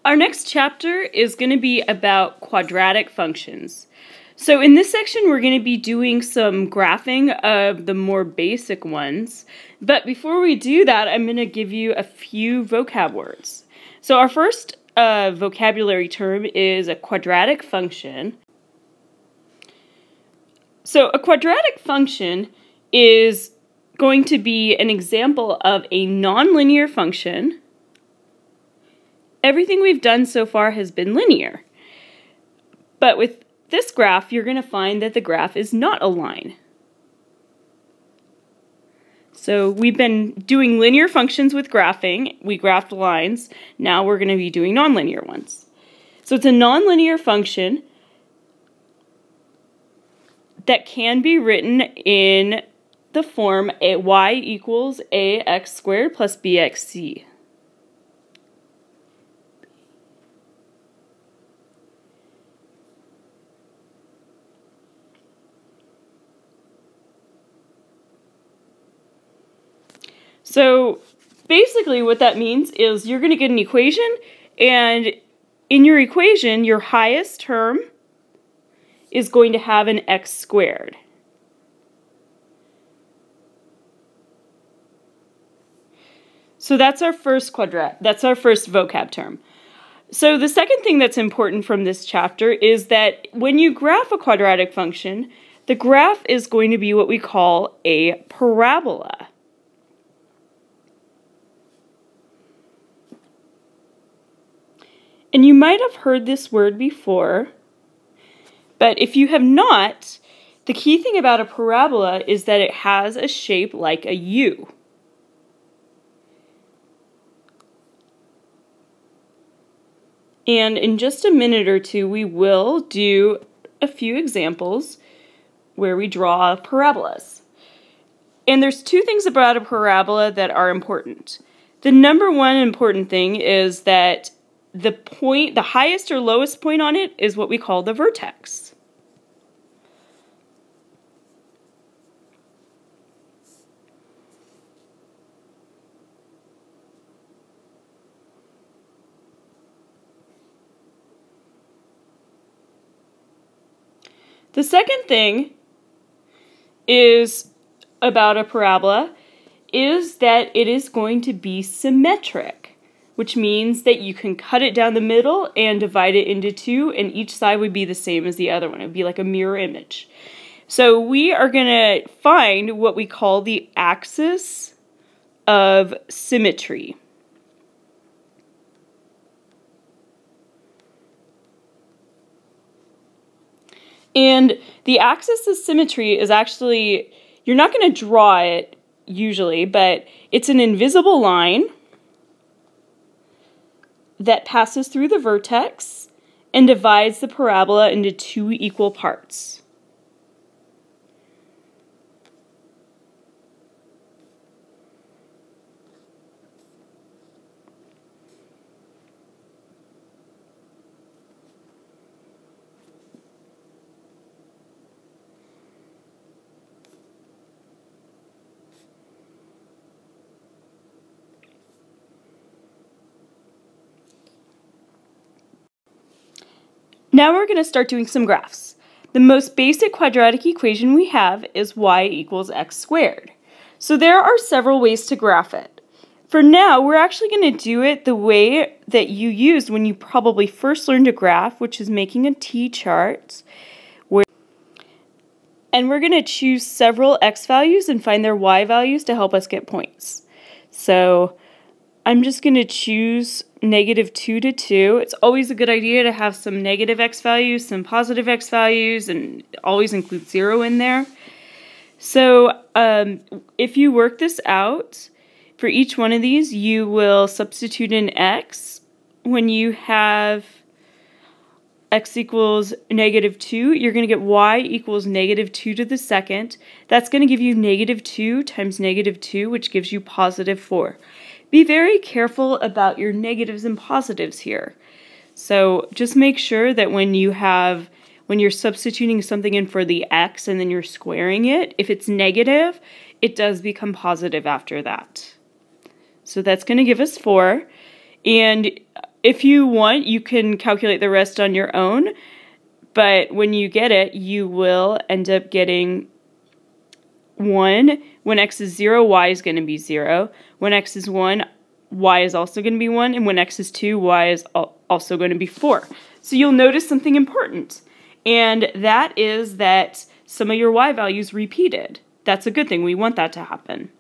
Our next chapter is going to be about quadratic functions. So in this section we're going to be doing some graphing of the more basic ones. But before we do that, I'm going to give you a few vocab words. So our first vocabulary term is a quadratic function. So a quadratic function is going to be an example of a nonlinear function. Everything we've done so far has been linear. But with this graph, you're going to find that the graph is not a line. So we've been doing linear functions with graphing. We graphed lines. Now we're going to be doing nonlinear ones. So it's a nonlinear function that can be written in the form y equals ax squared plus bxc. So basically what that means is you're going to get an equation, and in your equation your highest term is going to have an x squared. So that's our first vocab term. So the second thing that's important from this chapter is that when you graph a quadratic function, the graph is going to be what we call a parabola. And you might have heard this word before, but if you have not, the key thing about a parabola is that it has a shape like a U. And in just a minute or two, we will do a few examples where we draw parabolas. And there's two things about a parabola that are important. The number one important thing is that the highest or lowest point on it is what we call the vertex. The second thing is about a parabola is that it is going to be symmetric, which means that you can cut it down the middle and divide it into two, and each side would be the same as the other one. It would be like a mirror image. So we are going to find what we call the axis of symmetry. And the axis of symmetry is actually, you're not going to draw it usually, but it's an invisible line that passes through the vertex and divides the parabola into two equal parts. Now we're going to start doing some graphs. The most basic quadratic equation we have is y equals x squared. So there are several ways to graph it. For now, we're actually going to do it the way that you used when you probably first learned to graph, which is making a T-chart. And we're going to choose several x values and find their y values to help us get points. So I'm just going to choose -2 to 2. It's always a good idea to have some negative x values, some positive x values, and always include 0 in there. So if you work this out, for each one of these you will substitute in x. When you have x equals -2, you're going to get y equals -2 to the second. That's going to give you -2 times -2, which gives you +4. Be very careful about your negatives and positives here. So just make sure that when you're substituting something in for the x and then you're squaring it, if it's negative, it does become positive after that. So that's going to give us 4. And if you want, you can calculate the rest on your own, but when you get it, you will end up getting 1. When x is 0, y is going to be 0. When x is 1, y is also going to be 1. And when x is 2, y is also going to be 4. So you'll notice something important, and that is that some of your y values repeated. That's a good thing. We want that to happen.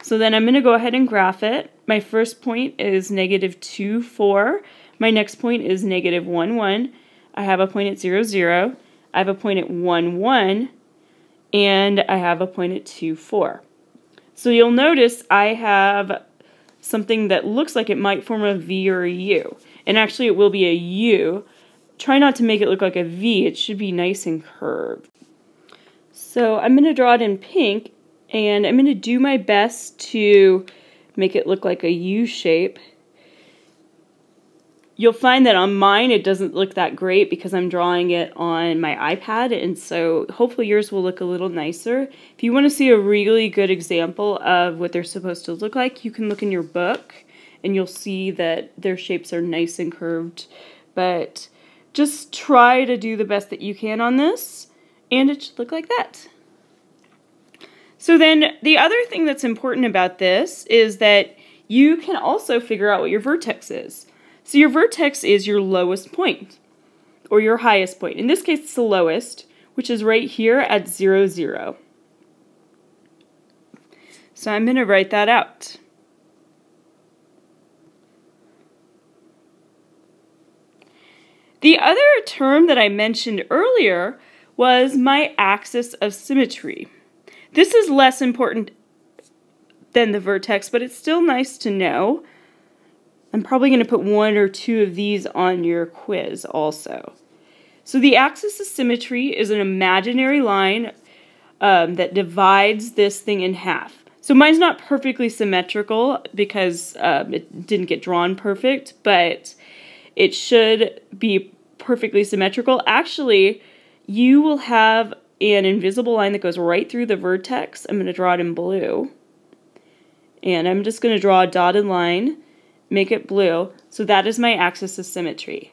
So then I'm going to go ahead and graph it. My first point is -2, 4. My next point is -1, 1. I have a point at 0, 0. I have a point at 1, 1. And I have a point at 2, 4. So you'll notice I have something that looks like it might form a V or a U. And actually it will be a U. Try not to make it look like a V. It should be nice and curved. So I'm going to draw it in pink, and I'm going to do my best to make it look like a U shape. You'll find that on mine it doesn't look that great because I'm drawing it on my iPad, and so hopefully yours will look a little nicer. If you want to see a really good example of what they're supposed to look like, you can look in your book and you'll see that their shapes are nice and curved. But just try to do the best that you can on this, and it should look like that. So then the other thing that's important about this is that you can also figure out what your vertex is. So your vertex is your lowest point, or your highest point. In this case, it's the lowest, which is right here at 0, 0. So I'm going to write that out. The other term that I mentioned earlier was my axis of symmetry. This is less important than the vertex, but it's still nice to know. I'm probably going to put 1 or 2 of these on your quiz also. So the axis of symmetry is an imaginary line that divides this thing in half. So mine's not perfectly symmetrical because it didn't get drawn perfect, but it should be perfectly symmetrical. Actually, you will have an invisible line that goes right through the vertex. I'm going to draw it in blue. And I'm just going to draw a dotted line, make it blue. So that is my axis of symmetry.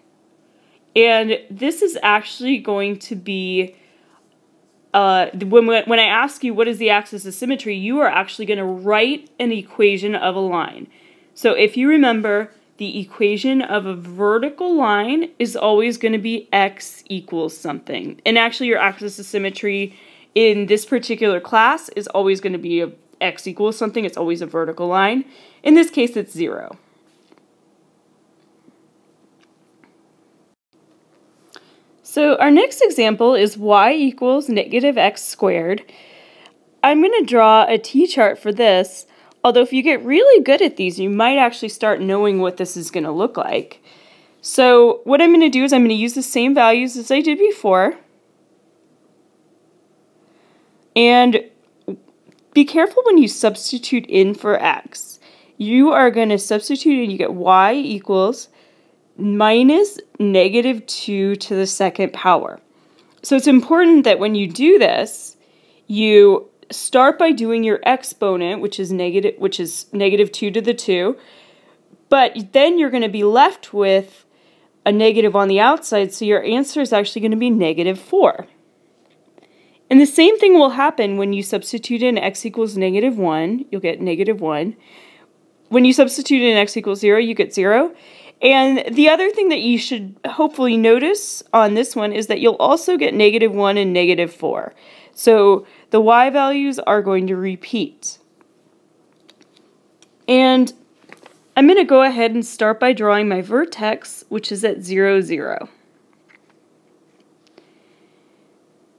And this is actually going to be, when I ask you what is the axis of symmetry, you are actually going to write an equation of a line. So if you remember, the equation of a vertical line is always going to be x equals something. And actually your axis of symmetry in this particular class is always going to be x equals something. It's always a vertical line. In this case, it's 0. So our next example is y equals -x squared. I'm going to draw a t-chart for this. Although if you get really good at these, you might actually start knowing what this is going to look like. So what I'm going to do is I'm going to use the same values as I did before. And be careful when you substitute in for x. You are going to substitute and you get y equals minus -2 to the second power. So it's important that when you do this, you start by doing your exponent, which is -2 to the 2, but then you're going to be left with a negative on the outside, so your answer is actually going to be -4. And the same thing will happen when you substitute in x equals -1, you'll get -1. When you substitute in x equals 0, you get 0. And the other thing that you should hopefully notice on this one is that you'll also get -1 and -4. So the y values are going to repeat. And I'm going to go ahead and start by drawing my vertex, which is at 0, 0.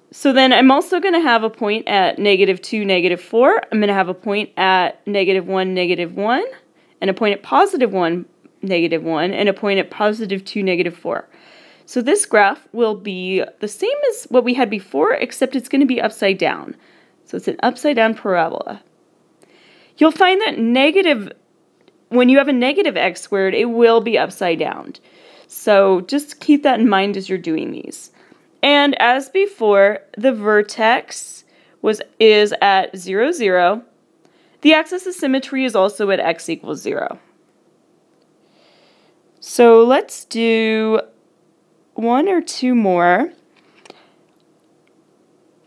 So then I'm also going to have a point at -2, -4. I'm going to have a point at -1, -1, and a point at +1, -1, and a point at +2, -4. So this graph will be the same as what we had before, except it's going to be upside down. So it's an upside down parabola. You'll find that when you have a -x squared, it will be upside down. So just keep that in mind as you're doing these. And as before, the vertex is at 0, 0. The axis of symmetry is also at x equals 0. So let's do one or two more.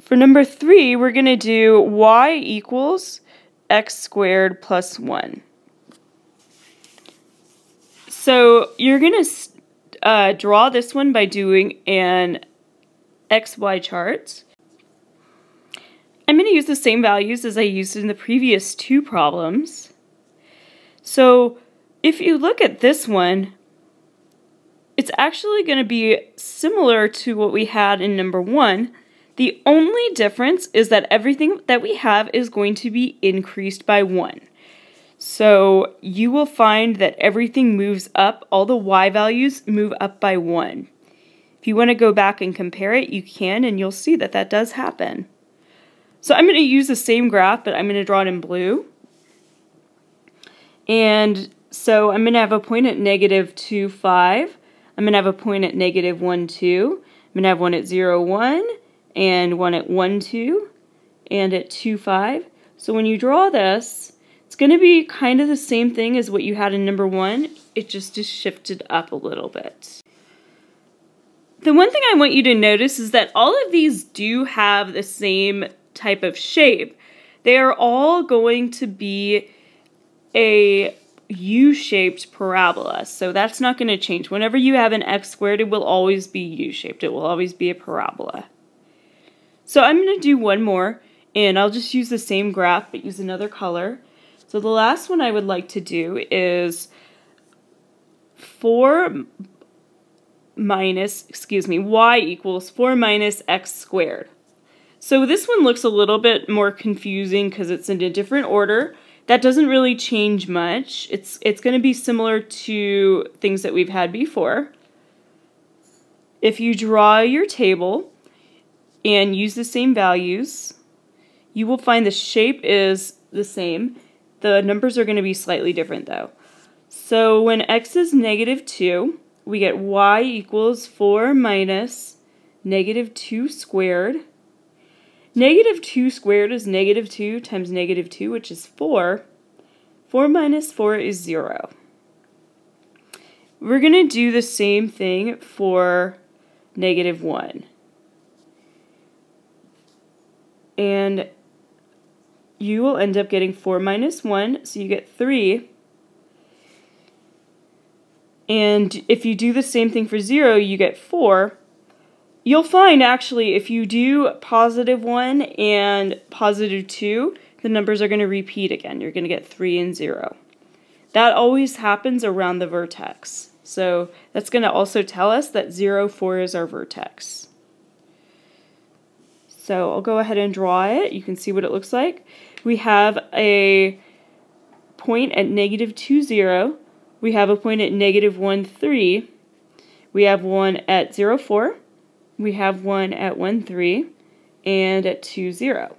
For number 3, we're going to do y equals x squared plus 1. So you're going to draw this one by doing an XY chart. I'm going to use the same values as I used in the previous 2 problems. So if you look at this one, it's actually going to be similar to what we had in number 1. The only difference is that everything that we have is going to be increased by 1. So you will find that everything moves up, all the y values move up by 1. If you want to go back and compare it, you can, and you'll see that that does happen. So I'm going to use the same graph, but I'm going to draw it in blue. And so I'm going to have a point at negative 2, 5. I'm going to have a point at negative 1, 2. I'm going to have one at 0, 1, and one at 1, 2, and at 2, 5. So when you draw this, it's going to be kind of the same thing as what you had in number 1. It just is shifted up a little bit. The one thing I want you to notice is that all of these do have the same type of shape. They are all going to be a U-shaped parabola, so that's not going to change. Whenever you have an x squared, it will always be U-shaped. It will always be a parabola. So I'm going to do one more, and I'll just use the same graph, but use another color. So the last one I would like to do is 4 minus, y equals 4 minus x squared. So this one looks a little bit more confusing because it's in a different order. That doesn't really change much. It's going to be similar to things that we've had before. If you draw your table and use the same values, you will find the shape is the same. The numbers are going to be slightly different though. So when x is negative 2, we get y equals 4 minus negative 2 squared. Negative 2 squared is negative 2 times negative 2, which is 4. 4 minus 4 is 0. We're going to do the same thing for negative 1. And you will end up getting 4 minus 1, so you get 3. And if you do the same thing for 0, you get 4. You'll find, actually, if you do positive 1 and positive 2, the numbers are going to repeat again. You're going to get 3 and 0. That always happens around the vertex. So that's going to also tell us that 0, 4 is our vertex. So I'll go ahead and draw it. You can see what it looks like. We have a point at negative 2, 0. We have a point at negative 1, 3. We have one at 0, 4. We have one at 1, 3, and at 2, 0.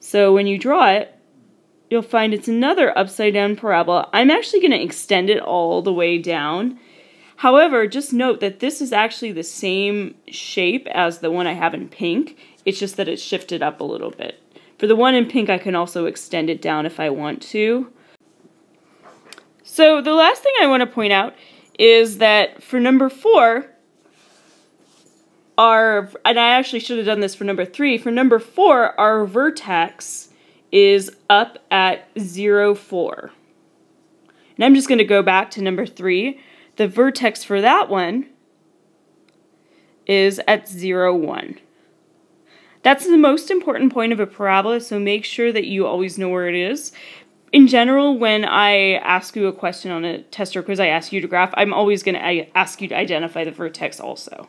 So when you draw it, you'll find it's another upside down parabola. I'm actually going to extend it all the way down. However, just note that this is actually the same shape as the one I have in pink. It's just that it's shifted up a little bit. For the one in pink, I can also extend it down if I want to. So the last thing I want to point out is that for number 4, and I actually should have done this for number 3, for number 4, our vertex is up at 0, 4. And I'm just going to go back to number 3. The vertex for that one is at 0, 1. That's the most important point of a parabola, so make sure that you always know where it is. In general, when I ask you a question on a test or quiz, I ask you to graph, I'm always going to ask you to identify the vertex also.